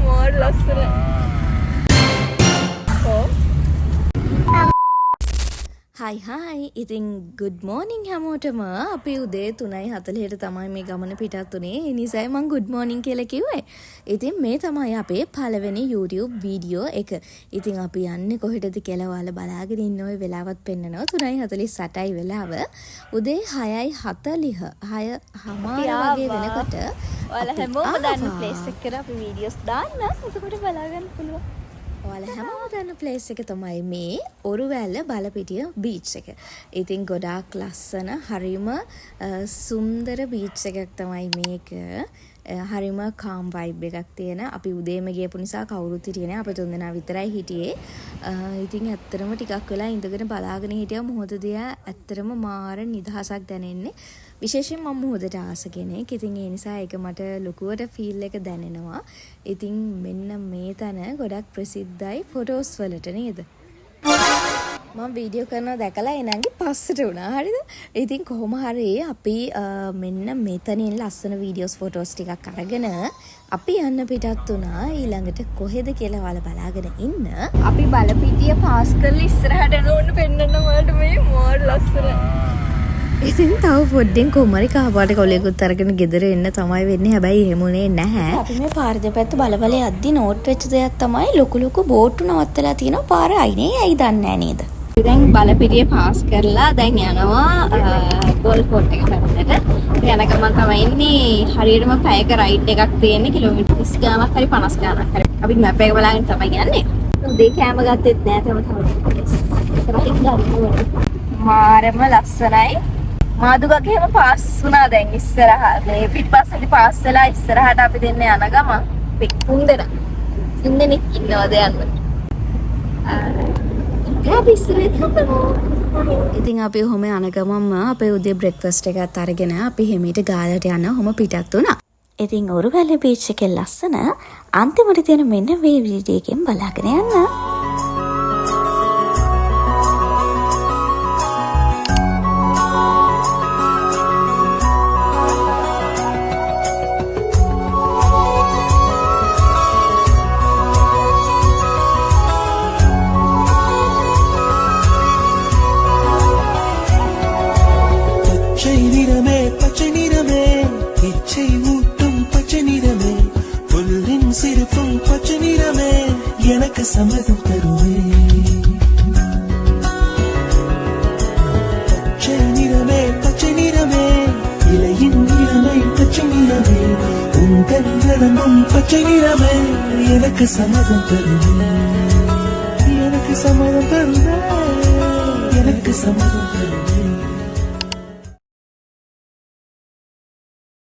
Mode ලස්සන. හයි ඉතින් good morning හැමෝටම. අපි උදේ 3:40ට තමයි මේ ගමන පිටත් උනේ. ඒ නිසායි මම good morning කියලා කිව්වේ. ඉතින් මේ තමයි අපේ පළවෙනි YouTube වීඩියෝ එක. ඉතින් අපි යන්නේ කොහෙටද කියලා ඔයාලා බලාගෙන ඉන්න ඔය වෙලාවත් පෙන්නනවා. 3:48යි වෙලාව. උදේ 6:40 6:00 වගේ වෙනකොට ඔයාලා හැමෝම දන්න ප්ලේස් එකකට අපි වීඩියෝස් දාන්න. එතකොට බලාගන්න පුළුවන්. ඔයාලා හැමෝම දන්න ප්ලේස් එක තමයි මේ ඔරුවැල්ල බලපිටිය බීච් එක. ඉතින් ගොඩාක් ලස්සන හරිම සුන්දර බීච් එකක් තමයි මේක. හරිම කාම් වයිබ් එකක් තියෙන. අපි උදේම ගියපු නිසා කවුරුත් හිටියේ නෑ. අපි තුන්දෙනා විතරයි හිටියේ. ඉතින් ඇත්තටම ටිකක් වෙලා ඉඳගෙන බලාගෙන හිටියා මොහොත දිහා. ඇත්තටම මාර නිදහසක් දැනෙන්නේ. විශේෂයෙන් මම මොහොතට ආස කෙනෙක්. ඉතින් ඒ නිසා ඒක මට ලොකුවට ෆීල් එක දැනෙනවා. ඉතින් මෙන්න මේ තැන ගොඩක් ප්‍රසිද්ධයි ෆොටෝස් වලට නේද? මම වීඩියෝ කරනවා දැකලා එනංගි පස්සට වුණා. හරිද? ඉතින් කොහොම හරි අපි මෙන්න මෙතනින් ලස්සන වීඩියෝස් ෆොටෝස් ටිකක් අරගෙන අපි යන්න පිටත් වුණා. ඊළඟට කොහෙද කියලා ඔයාලා බලාගෙන ඉන්න. අපි බලපිටිය පාස් කරලා ඉස්සරහට යනකොට පෙන්නන්න වලට මේ මෝඩ් ලස්සන. ඉතින් තව පොඩ්ඩෙන් කොහමරි කහපාට කොලයකුත් අරගෙන ගෙදර එන්න තමයි වෙන්නේ. හැබැයි එහෙමුනේ නැහැ. අපි මේ පාර දෙපැත්ත බලබල යද්දි නෝට් වෙච්ච දෙයක් තමයි ලොකු ලොකු බෝට්ටු නවත්තලා තියෙනවා පාර අයිනේ. ඇයි දන්නේ නැහැ නේද? දැන් බලපිටිය පාස් කරලා දැන් යනවා ගෝල් කෝට් එක පැත්තට. යන ගමන් තමයි ඉන්නේ. හරියටම පැයක රයිඩ් එකක් තියෙන්නේ. කිලෝමීටර් 30 ගානක් හරි 50 ගානක් හරි. අපි මැප් එක බලාගෙන තමයි යන්නේ. උදේ කෑම ගත්තෙත් නෑ තව. ඉස්සරහින් ගන්න. මාරම ලස්සනයි. මාදුගක එහෙම පාස් වුණා දැන් ඉස්සරහා. මේ පිටපස්සට පාස් වෙලා ඉස්සරහට අපි දෙන්න යන ගමන් තුන්දෙනා. තුන්දෙනෙක් ඉන්නවද යන්න. ඉතින් අපි ඔහොම යන ගමන්ම අපේ උදේ බ්‍රෙක්ෆාස්ට් එකත් අරගෙන අපි හිමීට ගාලට යන ඔහොම පිටත් වුණා. ඉතින් ඔරුවැල්ල බීච් එකේ ලස්සන අන්තිමට තියෙන මෙන්න මේ වීඩියෝ එකෙන් බලාගෙන යන්න. எனக்கு சம்மதம் தருவே பச்சை நிறமே இலையின் நிறமை பச்சை நிறமே உங்கள் நடனம் பச்சை நிறமே எனக்கு சம்மதம் தருவே எனக்கு சம்மதம் தருவே எனக்கு சம்மதம் தருவே